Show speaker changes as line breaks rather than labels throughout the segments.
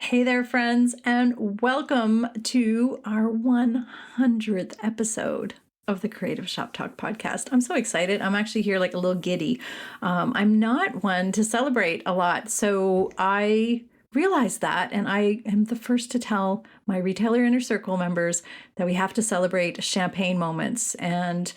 Hey there, friends, and welcome to our 100th episode of the Creative Shop Talk podcast. I'm so excited. I'm actually here like a little giddy. I'm not one to celebrate a lot, so I realized that, and I am the first to tell my retailer inner circle members that we have to celebrate champagne moments and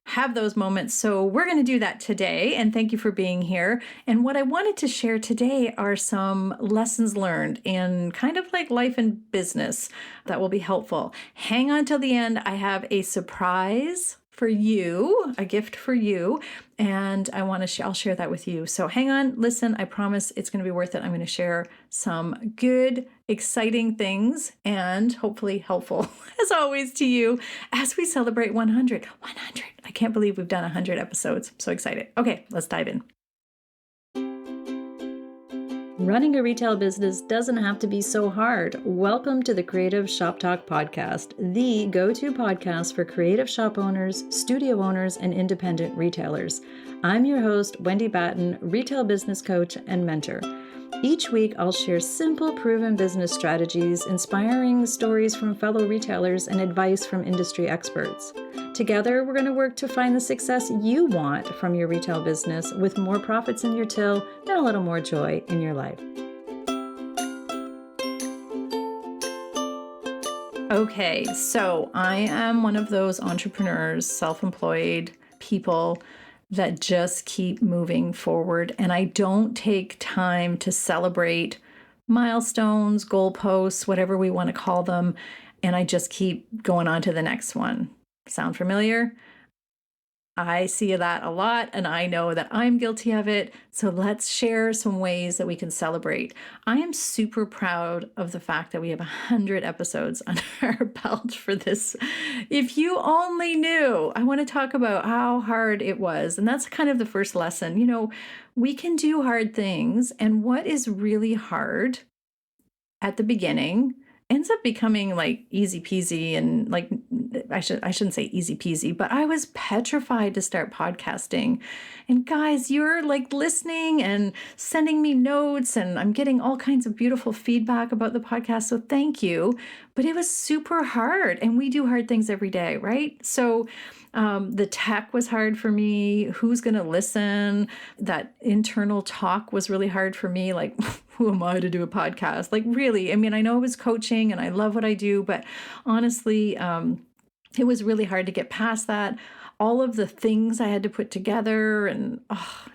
have those moments. So we're going to do that today. And thank you for being here. And what I wanted to share today are some lessons learned in kind of like life and business that will be helpful. Hang on till the end. I have a surprise for you, a gift for you, and I want to I'll share that with you. So hang on, listen, I promise it's going to be worth it. I'm going to share some good, exciting things and hopefully helpful as always to you as we celebrate 100. I can't believe we've done 100 episodes. I'm so excited. Okay, let's dive in. Running a retail business doesn't have to be so hard. Welcome to the Creative Shop Talk podcast, the go-to podcast for creative shop owners, studio owners, and independent retailers. I'm your host, Wendy Batten, retail business coach and mentor. Each week, I'll share simple, proven business strategies, inspiring stories from fellow retailers, and advice from industry experts. Together, we're going to work to find the success you want from your retail business with more profits in your till and a little more joy in your life. Okay, so I am one of those entrepreneurs, self-employed people that just keep moving forward, and I don't take time to celebrate milestones, goalposts, whatever we want to call them, and I just keep going on to the next one. Sound familiar? I see that a lot, and I know that I'm guilty of it. So let's share some ways that we can celebrate. I am super proud of the fact that we have 100 episodes under our belt for this. If you only knew, I want to talk about how hard it was. And that's kind of the first lesson. You know, we can do hard things, and what is really hard at the beginning ends up becoming like easy peasy, and like I shouldn't say easy peasy, but I was petrified to start podcasting. And guys, you're like listening and sending me notes, and I'm getting all kinds of beautiful feedback about the podcast. So thank you. But it was super hard, and we do hard things every day, right? So the tech was hard for me. Who's going to listen? That internal talk was really hard for me. Like, who am I to do a podcast? Like, really, I mean, I know it was coaching and I love what I do, but honestly, it was really hard to get past that. All of the things I had to put together. And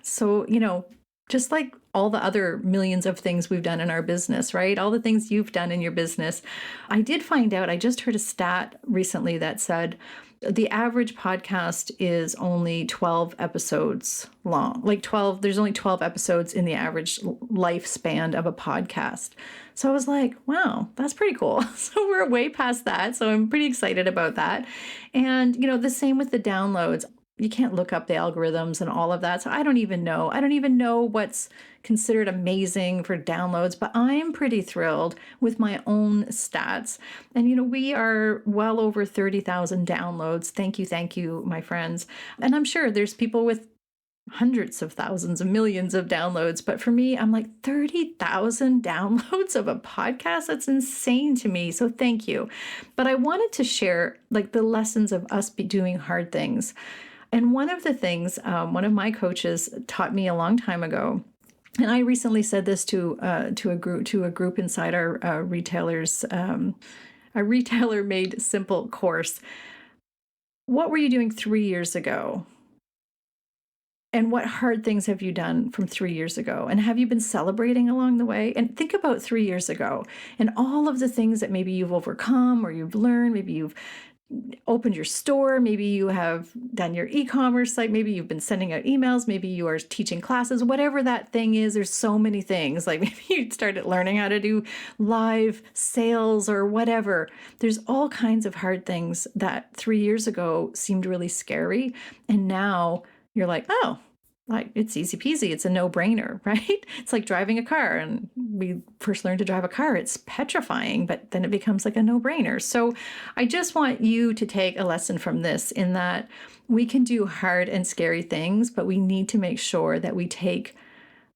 so, you know, just like all the other millions of things we've done in our business, right? All the things you've done in your business. I did find out, I just heard a stat recently that said the average podcast is only 12 episodes long. Like 12, there's only 12 episodes in the average lifespan of a podcast. So I was like, wow, that's pretty cool. So we're way past that. So I'm pretty excited about that. And, you know, the same with the downloads. You can't look up the algorithms and all of that. So I don't even know. I don't even know what's considered amazing for downloads, but I'm pretty thrilled with my own stats. And, you know, we are well over 30,000 downloads. Thank you, my friends. And I'm sure there's people with hundreds of thousands and millions of downloads. But for me, I'm like 30,000 downloads of a podcast. That's insane to me. So thank you. But I wanted to share like the lessons of us doing hard things. And one of the things, one of my coaches taught me a long time ago, and I recently said this to a group inside our retailers, a retailer made simple course. What were you doing 3 years ago? And what hard things have you done from 3 years ago? And have you been celebrating along the way? And think about 3 years ago and all of the things that maybe you've overcome or you've learned. Maybe you've opened your store. Maybe you have done your e-commerce site. Maybe you've been sending out emails. Maybe you are teaching classes, whatever that thing is. There's so many things. Like maybe you started learning how to do live sales or whatever. There's all kinds of hard things that 3 years ago seemed really scary. And now you're like, oh, like it's easy peasy. It's a no-brainer, right? It's like driving a car. And we first learned to drive a car. It's petrifying, but then it becomes like a no-brainer. So I just want you to take a lesson from this in that we can do hard and scary things, but we need to make sure that we take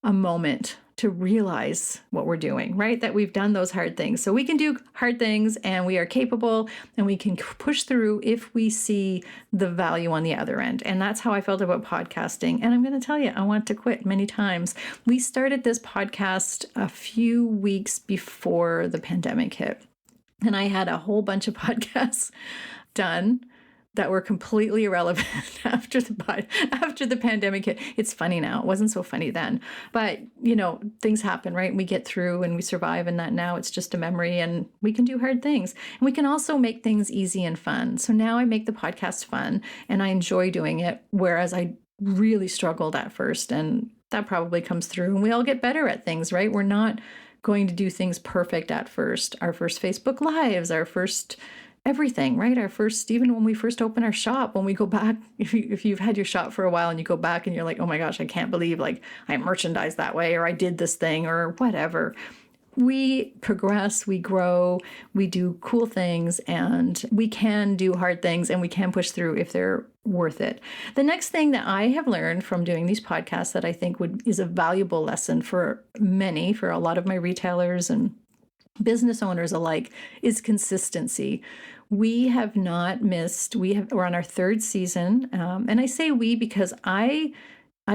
a moment to realize what we're doing, right? That we've done those hard things. So we can do hard things and we are capable and we can push through if we see the value on the other end. And that's how I felt about podcasting. And I'm going to tell you, I want to quit many times. We started this podcast a few weeks before the pandemic hit. And I had a whole bunch of podcasts done that were completely irrelevant after the pandemic hit. It's funny now. It wasn't so funny then. But, things happen, right? We get through and we survive, and that now it's just a memory, and we can do hard things. And we can also make things easy and fun. So now I make the podcast fun and I enjoy doing it, whereas I really struggled at first, and that probably comes through, and we all get better at things, right? We're not going to do things perfect at first. Our first Facebook Lives, our first everything, right? Our first, even when we first open our shop, when we go back, if you've had your shop for a while and you go back and you're like, oh my gosh, I can't believe I merchandised that way, or I did this thing, or whatever. We progress, we grow, we do cool things, and we can do hard things, and we can push through if they're worth it. The next thing that I have learned from doing these podcasts that I think is a valuable lesson for a lot of my retailers and business owners alike, is consistency. We have not missed. We're on our third season, and I say we because I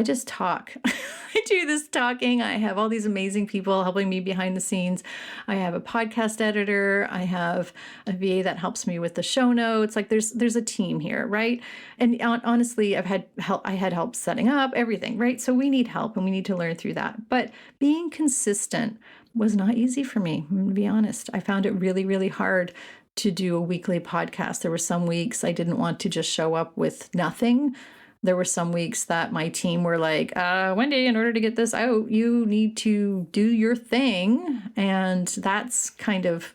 just talk. I do this talking. I have all these amazing people helping me behind the scenes. I have a podcast editor. I have a VA that helps me with the show notes. There's a team here, right? And honestly, I had help setting up everything, right? So we need help and we need to learn through that. But being consistent was not easy for me, I'm going to be honest. I found it really, really hard to do a weekly podcast. There were some weeks I didn't want to just show up with nothing. There were some weeks that my team were like, Wendy, in order to get this out, you need to do your thing. And that's kind of,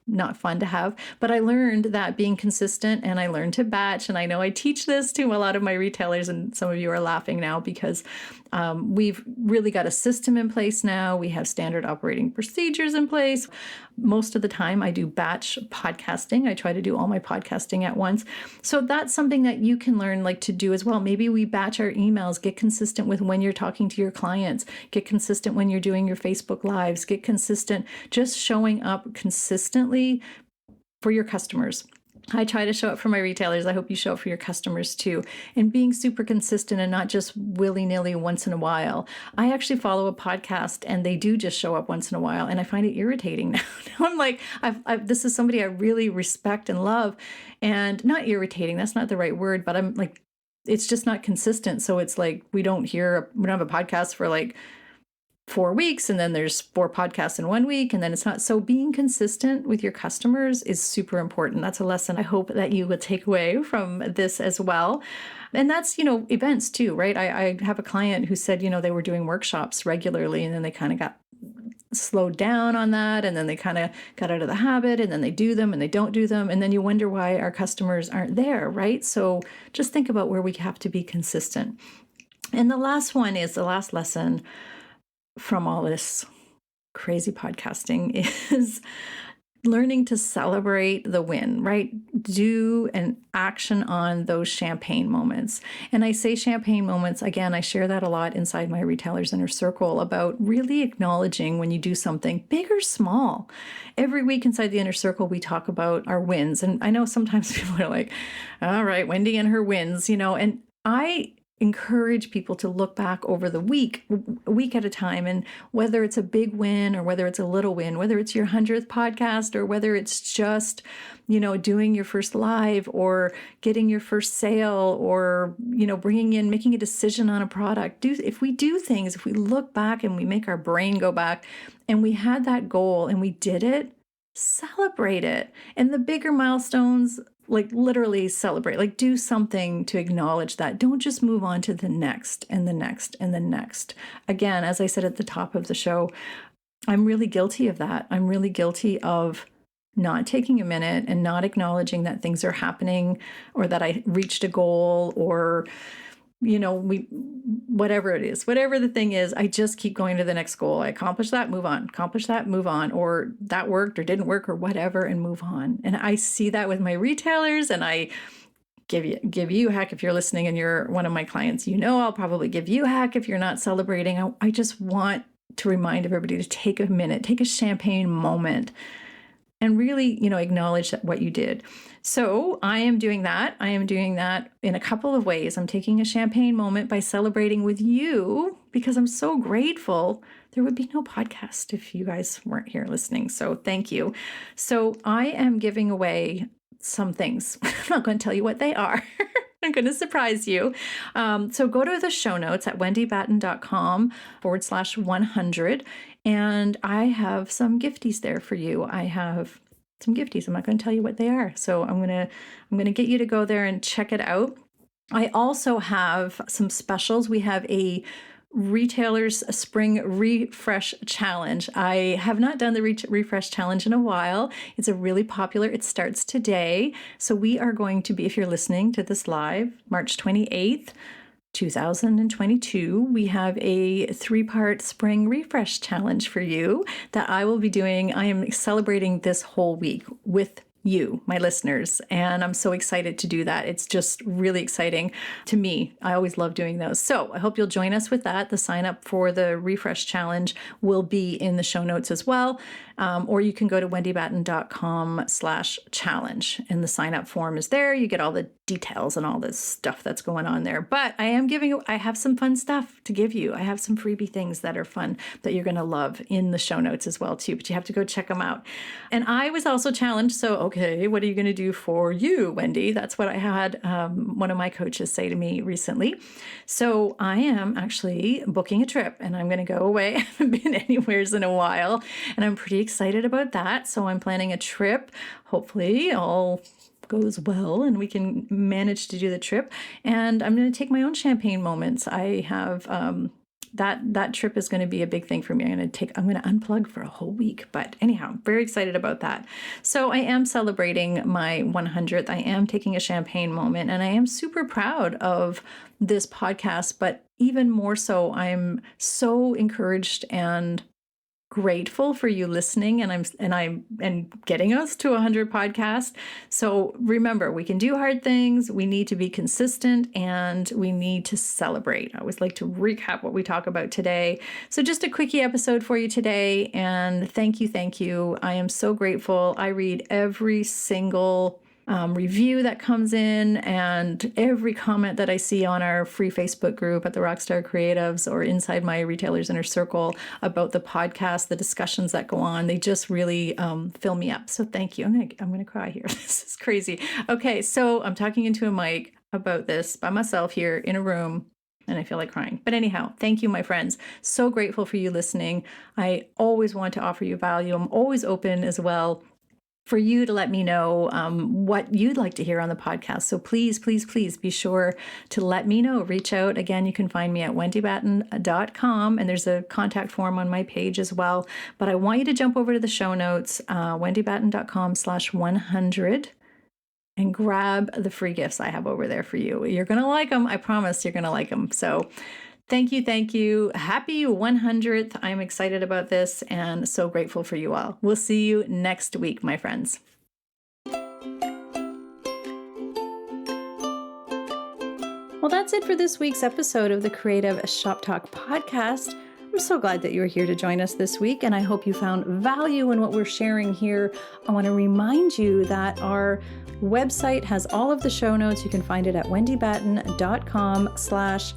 not fun to have. But I learned that being consistent, and I learned to batch. And I know I teach this to a lot of my retailers, and some of you are laughing now because we've really got a system in place now. We have standard operating procedures in place. Most of the time I do batch podcasting. I try to do all my podcasting at once. So that's something that you can learn to do as well. Maybe we batch our emails, get consistent with when you're talking to your clients, get consistent when you're doing your Facebook Lives, get consistent, just showing up consistently for your customers. I try to show up for my retailers. I hope you show up for your customers too. And being super consistent and not just willy-nilly once in a while. I actually follow a podcast and they do just show up once in a while. And I find it irritating now. Now I'm like, this is somebody I really respect and love. And not irritating, that's not the right word, but I'm like, it's just not consistent. So it's like, we don't have a podcast for 4 weeks, and then there's 4 podcasts in 1 week, and then it's not. So being consistent with your customers is super important. That's a lesson I hope that you will take away from this as well. And that's, events too, right? I have a client who said, they were doing workshops regularly, and then they kind of got slowed down on that, and then they kind of got out of the habit, and then they do them and they don't do them, and then you wonder why our customers aren't there, right? So just think about where we have to be consistent. And the last lesson from all this crazy podcasting is learning to celebrate the win, right? Do an action on those champagne moments. And I say champagne moments, again, I share that a lot inside my Retailers Inner Circle about really acknowledging when you do something big or small. Every week inside the Inner Circle, we talk about our wins. And I know sometimes people are like, all right, Wendy and her wins, and I encourage people to look back over the week, a week at a time, and whether it's a big win or whether it's a little win, whether it's your 100th podcast or whether it's just, doing your first live or getting your first sale or, making a decision on a product. If we do things, if we look back and we make our brain go back and we had that goal and we did it, celebrate it. And the bigger milestones, literally celebrate, do something to acknowledge that. Don't just move on to the next and the next and the next. Again, as I said at the top of the show, I'm really guilty of that. I'm really guilty of not taking a minute and not acknowledging that things are happening or that I reached a goal or whatever it is, whatever the thing is, I just keep going to the next goal. I accomplish that, move on, accomplish that, move on, or that worked or didn't work or whatever, and move on. And I see that with my retailers, and I give you heck if you're listening and you're one of my clients. I'll probably give you heck if you're not celebrating. I just want to remind everybody to take a minute, take a champagne moment, and really, acknowledge that what you did. So I am doing that. I am doing that in a couple of ways. I'm taking a champagne moment by celebrating with you because I'm so grateful. There would be no podcast if you guys weren't here listening. So thank you. So I am giving away some things. I'm not going to tell you what they are. I'm going to surprise you. So go to the show notes at wendybatten.com/100. And I have some gifties there for you. I have some gifties. I'm not going to tell you what they are. So I'm going to get you to go there and check it out. I also have some specials. We have a Retailer's Spring Refresh Challenge. I have not done the Refresh Challenge in a while. It's a really popular, it starts today. So we are going to be, if you're listening to this live, March 28th, 2022, we have a 3-part Spring Refresh Challenge for you that I will be doing. I am celebrating this whole week with you, my listeners, and I'm so excited to do that. It's just really exciting to me. I always love doing those. So I hope you'll join us with that. The sign up for the Refresh Challenge will be in the show notes as well. Or you can go to wendybatten.com/challenge and the sign up form is there. You get all the details and all this stuff that's going on there. But I have some fun stuff to give you. I have some freebie things that are fun that you're going to love in the show notes as well too, but you have to go check them out. And I was also challenged. So, okay, what are you going to do for you, Wendy? That's what I had one of my coaches say to me recently. So I am actually booking a trip and I'm going to go away. I haven't been anywhere in a while and I'm pretty excited about that. So I'm planning a trip. Hopefully all goes well and we can manage to do the trip. And I'm going to take my own champagne moments. I have that trip is going to be a big thing for me. I'm going to unplug for a whole week. But anyhow, I'm very excited about that. So I am celebrating my 100th. I am taking a champagne moment and I am super proud of this podcast. But even more so, I'm so encouraged and grateful for you listening and getting us to 100 podcasts. So remember, we can do hard things. We need to be consistent and we need to celebrate. I always like to recap what we talk about today. So just a quickie episode for you today. And thank you. I am so grateful. I read every single review that comes in and every comment that I see on our free Facebook group at the Rockstar Creatives or inside my Retailers Inner Circle about the podcast, the discussions that go on. They just really fill me up. So thank you. I'm gonna cry here. This is crazy. Okay, so I'm talking into a mic about this by myself here in a room. And I feel like crying. But anyhow, thank you, my friends. So grateful for you listening. I always want to offer you value. I'm always open as well for you to let me know what you'd like to hear on the podcast. So please be sure to let me know. Reach out. Again, you can find me at wendybatten.com and there's a contact form on my page as well. But I want you to jump over to the show notes, wendybatten.com/100 and grab the free gifts I have over there for you. You're going to like them. I promise you're going to like them. So thank you. Happy 100th. I'm excited about this and so grateful for you all. We'll see you next week, my friends. Well, that's it for this week's episode of the Creative Shop Talk podcast. I'm so glad that you were here to join us this week, and I hope you found value in what we're sharing here. I want to remind you that our website has all of the show notes. You can find it at wendybatten.com/podcast.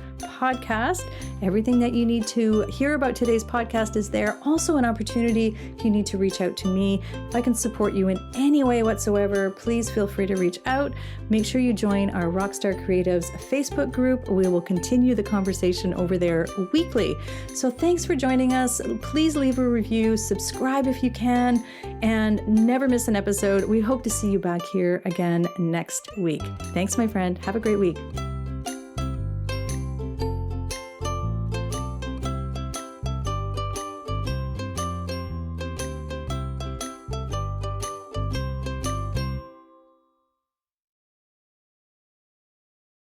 Everything that you need to hear about today's podcast is there. Also an opportunity if you need to reach out to me. If I can support you in any way whatsoever, please feel free to reach out. Make sure you join our Rockstar Creatives Facebook group. We will continue the conversation over there weekly. So thanks for joining us. Please leave a review, subscribe if you can, and never miss an episode. We hope to see you back here again next week. Thanks, my friend. Have a great week.